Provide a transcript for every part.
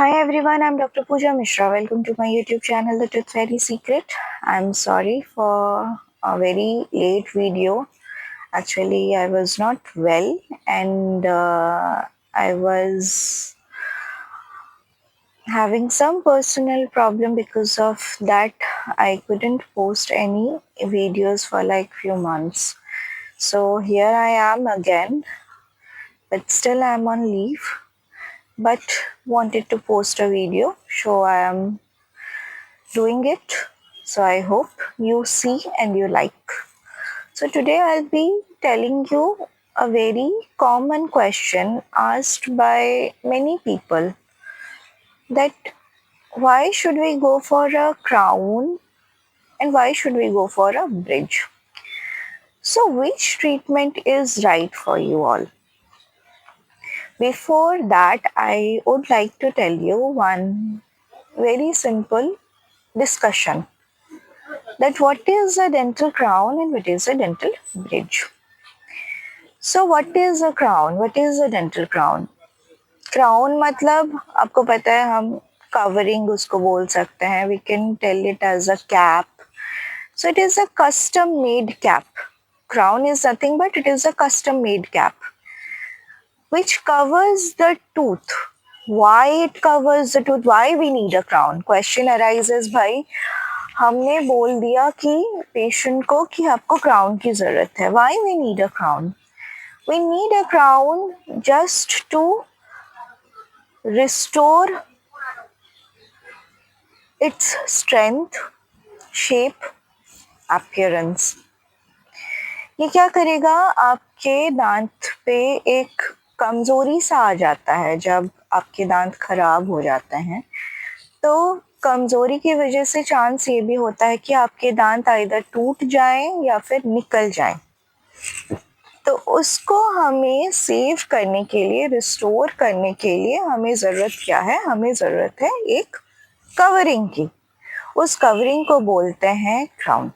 Hi everyone, I'm Dr. Pooja Mishra. Welcome to my YouTube channel, The Tooth Fairy Secret. I'm sorry for a very late video. Actually, I was not well and I was having some personal problem. Because of that, I couldn't post any videos for like few months. So here I am again, but still I'm on leave, but wanted to post a video, so I am doing it. So I hope you see and you like. So today I'll be telling you a very common question asked by many people, that why should we go for a crown and why should we go for a bridge? So which treatment is right for you all? Before that, I would like to tell you one very simple discussion, that what is a dental crown and what is a dental bridge. So what is a crown? What is a dental crown? Crown मतलब आपको पता है, हम covering उसको बोल सकते हैं. We can tell it as a cap. So it is a custom made cap. Crown is nothing but it is a custom made cap which covers the tooth. Why it covers the tooth? Why we need a crown? Question arises, भाई हमने बोल दिया कि patient को कि आपको crown की जरूरत है. Why we need a crown? We need a crown just to restore its strength, shape, appearance. ये क्या करेगा? आपके दांत पे एक कमजोरी सा आ जाता है. जब आपके दांत खराब हो जाते हैं तो कमजोरी की वजह से चांस ये भी होता है कि आपके दांत आइदर टूट जाएं या फिर निकल जाएं. तो उसको हमें सेव करने के लिए, रिस्टोर करने के लिए हमें ज़रूरत क्या है? हमें ज़रूरत है एक कवरिंग की. उस कवरिंग को बोलते हैं क्राउन.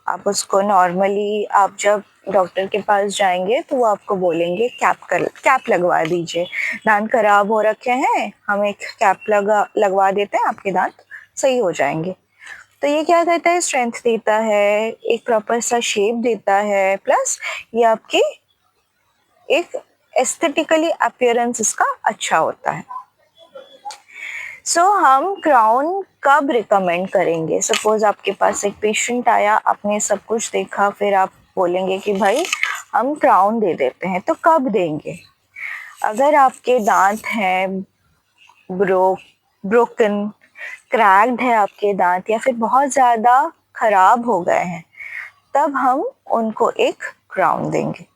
आप उसको नॉर्मली, आप जब डॉक्टर के पास जाएंगे तो वो आपको बोलेंगे कैप लगवा दीजिए. दांत खराब हो रखे हैं, हम एक कैप लगवा देते हैं, आपके दांत सही हो जाएंगे. तो ये क्या करता है? स्ट्रेंथ देता है, एक प्रॉपर सा शेप देता है, प्लस ये आपके एक एस्थेटिकली अपीयरेंस इसका अच्छा होता है. सो हम क्राउन कब रिकमेंड करेंगे? सपोज आपके पास एक पेशेंट आया, आपने सब कुछ देखा, फिर आप बोलेंगे कि भाई हम क्राउन दे देते हैं. तो कब देंगे? अगर आपके दांत हैं ब्रोकन, क्रैक्ड है आपके दांत, या फिर बहुत ज़्यादा खराब हो गए हैं, तब हम उनको एक क्राउन देंगे.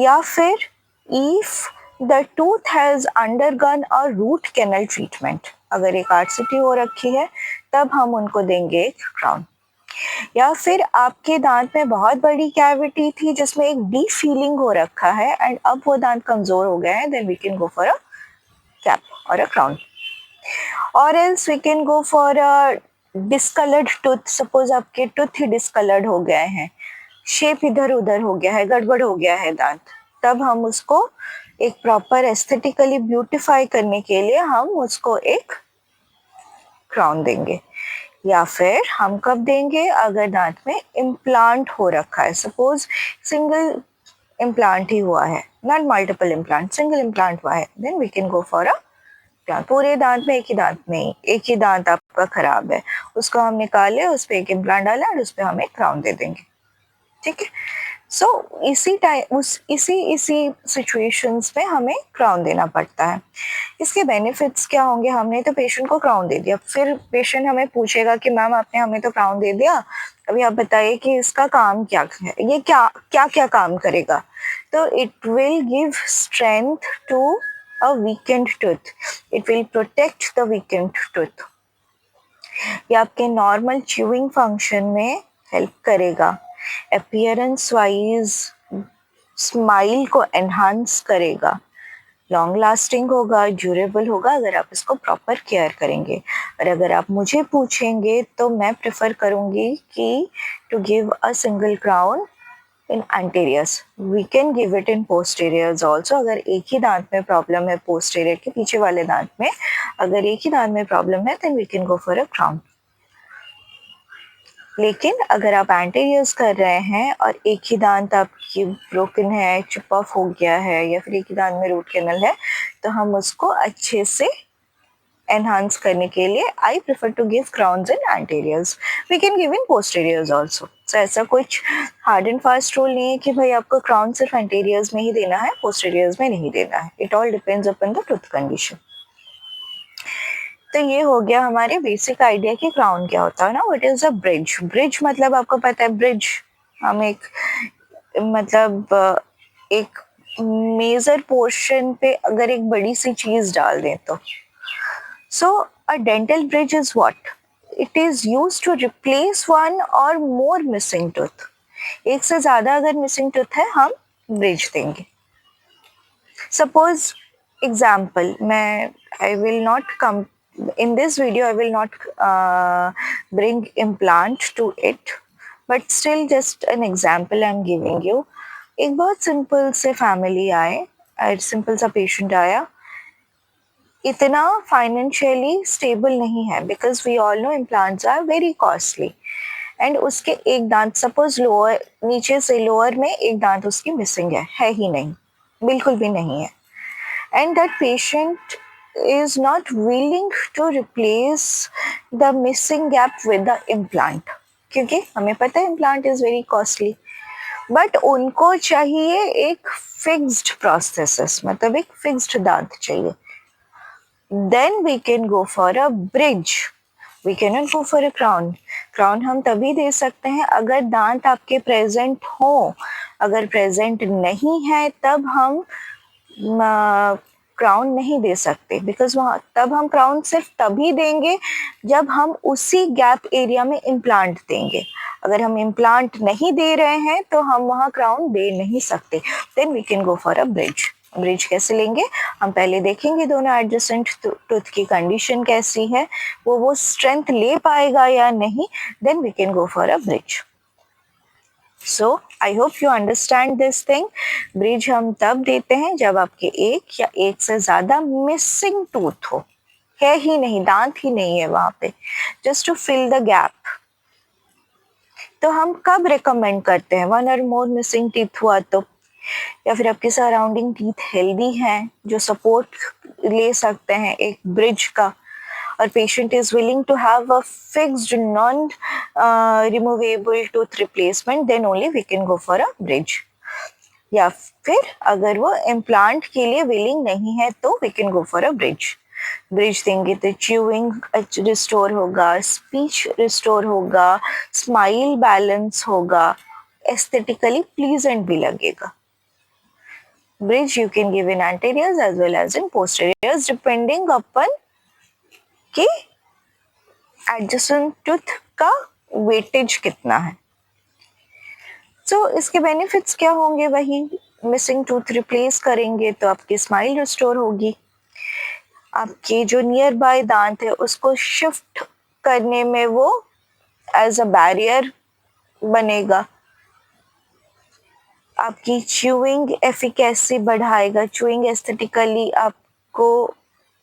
या फिर if the tooth has undergone a root canal treatment, अगर एक आरसीटी हो रखी है तब हम उनको देंगे एक क्राउन. या फिर आपके दांत में बहुत बड़ी कैविटी थी जिसमें एक डीप फीलिंग हो रखा है एंड अब वो दांत कमजोर हो गए हैं, then we can go for a cap और अ क्राउन. और else we can go for a discoloured tooth. Suppose आपके टूथ ही डिस्कलर्ड हो गए हैं, शेप इधर उधर हो गया है, गड़बड़ हो गया है दांत, तब हम उसको एक प्रॉपर एस्थेटिकली ब्यूटिफाई करने के लिए हम उसको एक क्राउन देंगे. या फिर हम कब देंगे? अगर दांत में इम्प्लांट हो रखा है, सपोज सिंगल इम्प्लांट ही हुआ है, not multiple implant, single implant हुआ है, then we can go for a crown. पूरे दांत में एक ही दांत नहीं, एक ही दांत आपका खराब है, उसको हम निकाले, उस पर एक इम्प्लांट डाला और उस पर हम एक क्राउन दे देंगे. ठीक है. सो इसी टाइम इसी सिचुएशंस में हमें क्राउन देना पड़ता है. इसके बेनिफिट्स क्या होंगे? हमने तो पेशेंट को क्राउन दे दिया, फिर पेशेंट हमें पूछेगा कि मैम आपने हमें तो क्राउन दे दिया, अभी आप बताइए कि इसका काम क्या है, ये क्या क्या क्या काम करेगा? तो it will give strength to a weakened tooth, it will protect the weakened tooth. ये आपके नॉर्मल च्यूइंग फंक्शन में हेल्प करेगा, अपीयरेंस वाइज स्माइल को एनहांस करेगा, लॉन्ग लास्टिंग होगा, ड्यूरेबल होगा अगर आप इसको प्रॉपर केयर करेंगे. और अगर आप मुझे पूछेंगे तो मैं प्रेफर करूँगी कि to give a single crown in anteriors. We can give it in posteriors also. अगर एक ही दांत में प्रॉब्लम है, posterior के पीछे वाले दांत में अगर एक ही दांत में प्रॉब्लम है, then we can go for a crown. लेकिन अगर आप एंटीरियर्स कर रहे हैं और एक ही दांत आपकी ब्रोकन है, चिप ऑफ हो गया है, या फिर एक ही दांत में रूट कैनल है, तो हम उसको अच्छे से एनहांस करने के लिए I prefer to give crowns in anteriors. We can give in posteriors also. So ऐसा कुछ हार्ड एंड फास्ट रूल नहीं है कि भाई आपको क्राउन सिर्फ एंटीरियर्स में ही देना है, पोस्टीरियर्स में नहीं देना है. It all depends upon the tooth condition. तो ये हो गया हमारे बेसिक आइडिया कि क्राउन क्या होता है ना. What is a bridge? Bridge मतलब आपको पता है, ब्रिज हम एक मतलब एक मेजर पोर्शन पे अगर एक बड़ी सी चीज डाल दें तो. So a dental bridge is what? It is used to replace one or more missing tooth. एक से ज्यादा अगर मिसिंग टूथ है हम ब्रिज देंगे. सपोज एग्जाम्पल, मैं I will not come in this video, I will not bring implant to it, but still just an example I'm giving you. एक बहुत सिंपल से फैमिली आए, सिंपल सा पेशेंट आया, इतना फाइनेंशियली स्टेबल नहीं है, because we all know implants are very costly. And उसके एक दांत सपोज लोअर, नीचे से लोअर में एक दांत उसकी मिसिंग है ही नहीं, बिल्कुल भी नहीं है. And that patient is not willing to replace the missing gap with the implant, क्योंकि हमें पता है implant is very costly. But उनको चाहिए एक फिक्स्ड प्रोस्थेसिस, मतलब एक फिक्स्ड दांत चाहिए. Then we can go for a bridge. We cannot go for a crown. Crown हम तभी दे सकते हैं अगर दांत आपके प्रेजेंट हो. अगर प्रेजेंट नहीं है तब हम क्राउन नहीं दे सकते, बिकॉज वहाँ तब हम क्राउन सिर्फ तभी देंगे जब हम उसी गैप एरिया में इम्प्लांट देंगे. अगर हम इम्प्लांट नहीं दे रहे हैं तो हम वहाँ क्राउन दे नहीं सकते. Then we can go for a bridge. Bridge कैसे लेंगे हम पहले देखेंगे. दोनों एडजेसेंट टूथ की कंडीशन कैसी है, वो स्ट्रेंथ ले पाएगा या नहीं. Then we can go for a bridge. So I hope you understand this thing. Bridge हम तब देते हैं जब आपके एक या एक से ज्यादा मिसिंग टूथ हो, है ही नहीं, दांत ही नहीं है वहां पे, just to fill the gap. तो हम कब रिकमेंड करते हैं? वन और मोर मिसिंग टीथ हुआ तो, या फिर आपके सराउंडिंग टीथ हेल्दी हैं जो सपोर्ट ले सकते हैं एक ब्रिज का, और patient is willing to have a fixed non removable tooth replacement, then only we can go for a bridge. या फिर अगर वो इम्प्लांट के लिए विलिंग नहीं है तो we can go for a bridge. Bridge देंगे तो च्यूइंग रिस्टोर होगा, स्पीच रिस्टोर होगा, स्माइल बैलेंस होगा, एस्थेटिकली प्लीजेंट भी लगेगा. Bridge you can give in anteriors as well as in posteriors depending upon कि adjacent tooth का weightage कितना है. इसके बेनिफिट्स क्या होंगे? वही मिसिंग टूथ रिप्लेस करेंगे तो आपकी स्माइल रिस्टोर होगी, आपके जो नियर बाय दांत है उसको शिफ्ट करने में वो एज अ बैरियर बनेगा, आपकी च्यूइंग एफिकेसी बढ़ाएगा, च्यूइंग एस्थेटिकली आपको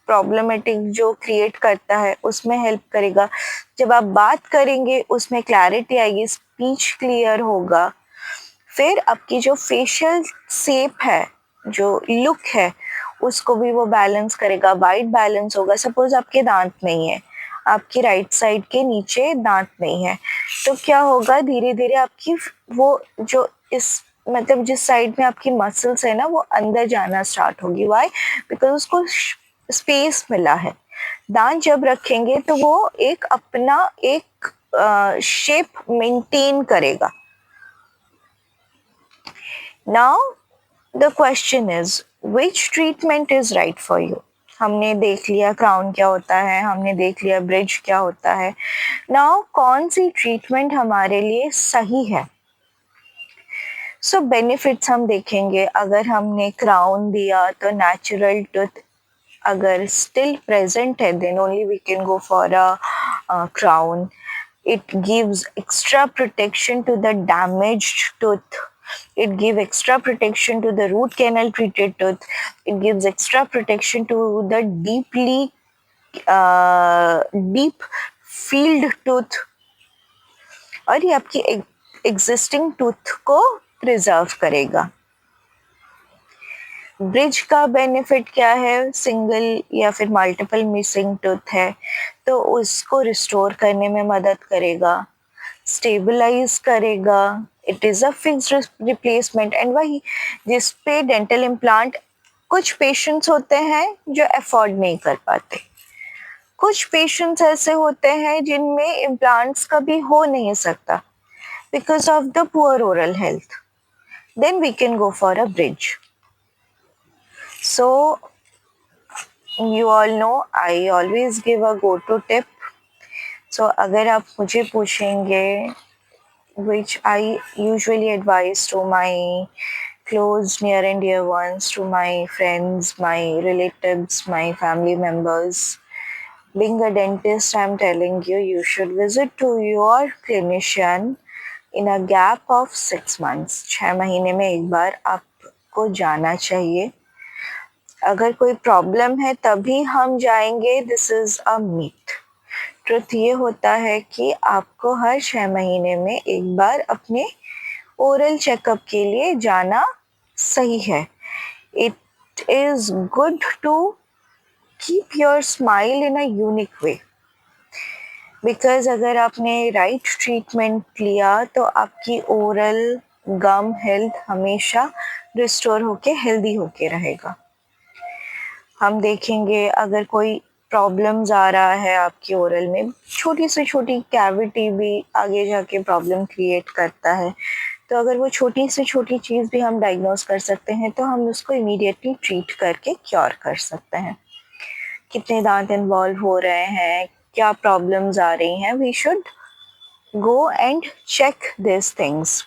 प्रॉब्लमेटिक जो क्रिएट करता है उसमें हेल्प करेगा. जब आप बात करेंगे उसमें क्लैरिटी आएगी, स्पीच क्लियर होगा. फिर आपकी जो फेशियल शेप है, जो लुक है, उसको भी वो बैलेंस करेगा, वाइड बैलेंस होगा. सपोज आपके दांत नहीं है, आपकी राइट साइड के नीचे दांत नहीं है, तो क्या होगा, धीरे धीरे आपकी वो जो इस मतलब जिस साइड में आपकी मसल्स है ना वो अंदर जाना स्टार्ट होगी. वाई? बिकॉज उसको स्पेस मिला है. दांत जब रखेंगे तो वो एक अपना एक शेप मेंटेन करेगा. Now the question is which treatment is right for you. हमने देख लिया क्राउन क्या होता है, हमने देख लिया ब्रिज क्या होता है. नाउ कौन सी ट्रीटमेंट हमारे लिए सही है? सो बेनिफिट्स हम देखेंगे. अगर हमने क्राउन दिया तो नेचुरल टूथ अगर स्टिल प्रेजेंट है then only we can go for a crown. It gives extra protection to the damaged tooth. It gives extra protection to the root canal treated tooth. It gives extra protection to the deep field tooth. और ये आपकी existing tooth को preserve करेगा. Bridge का benefit क्या है? Single या फिर मल्टीपल मिसिंग टूथ है तो उसको रिस्टोर करने में मदद करेगा, स्टेबलाइज करेगा. It is a fixed replacement. And वही जिस पे डेंटल इम्प्लांट कुछ पेशेंट्स होते हैं जो अफोर्ड नहीं कर पाते, कुछ पेशेंट्स ऐसे होते हैं जिनमें इम्प्लांट्स कभी हो नहीं सकता because of the poor oral health. Then we can go for a bridge. So you all know I always give a go-to tip. So अगर आप मुझे पूछेंगे which I usually advise to my close, near and dear ones, to my friends, my relatives, my family members, being a dentist, I'm telling you, you should visit to your clinician in a gap of 6 months. 6 महीने में एक बार आपको जाना चाहिए. अगर कोई problem है तभी हम जाएंगे, this is a myth. Truth ये होता है कि आपको हर 6 महीने में एक बार अपने ओरल चेकअप के लिए जाना सही है. It is good to keep your smile in a unique way. Because अगर आपने राइट ट्रीटमेंट लिया तो आपकी ओरल गम हेल्थ हमेशा रिस्टोर होके हेल्दी होके रहेगा. हम देखेंगे अगर कोई प्रॉब्लम्स आ रहा है आपकी ओरल में, छोटी से छोटी कैविटी भी आगे जाके प्रॉब्लम क्रिएट करता है, तो अगर वो छोटी से छोटी चीज़ भी हम डायग्नोज कर सकते हैं तो हम उसको इमीडिएटली ट्रीट करके क्योर कर सकते हैं. कितने दांत इन्वॉल्व हो रहे हैं, क्या प्रॉब्लम्स आ रही हैं, we should go and check this things.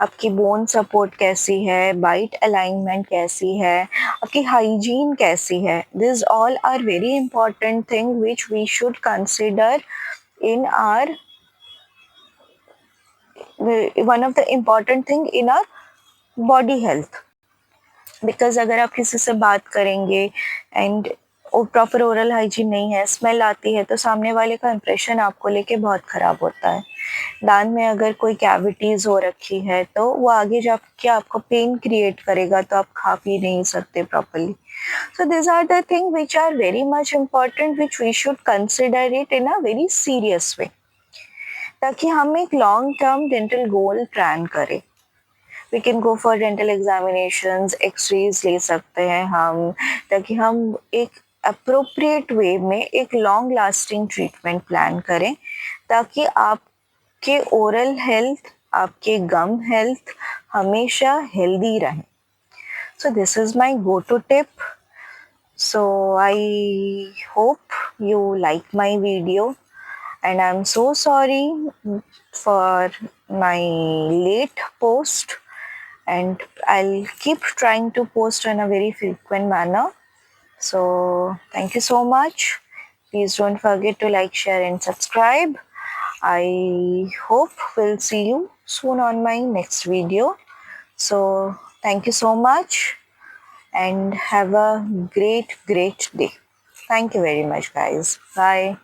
आपकी बोन सपोर्ट कैसी है, बाइट अलाइनमेंट कैसी है, आपकी हाइजीन कैसी है. This all are very important thing which we should consider in are one of the important thing in our body health. Because अगर आप किसी से बात करेंगे एंड प्रॉपर ओरल हाइजीन नहीं है, स्मेल आती है, तो सामने वाले का इंप्रेशन आपको लेके बहुत ख़राब होता है. दांत में अगर कोई कैविटीज़ हो रखी है तो वो आगे जाके आपको पेन क्रिएट करेगा, तो आप खा पी नहीं सकते properly. So these are the things which are very much important, which we should consider it in a very serious way, ताकि हम एक long term dental goal plan करें. We can go for dental examinations, x-rays ले सकते हैं हम, ताकि हम एक अप्रोप्रिएट वे में एक लॉन्ग लास्टिंग ट्रीटमेंट प्लान करें, ताकि आपके ओरल हेल्थ, आपके गम हेल्थ हमेशा हेल्दी रहें. So this is my go to tip. So I hope you like my video, and I'm so sorry for my late post, and I'll keep trying to post in a very frequent manner. So thank you so much. Please don't forget to like, share and subscribe. I hope we'll see you soon on my next video. So thank you so much and have a great day. Thank you very much, guys. Bye.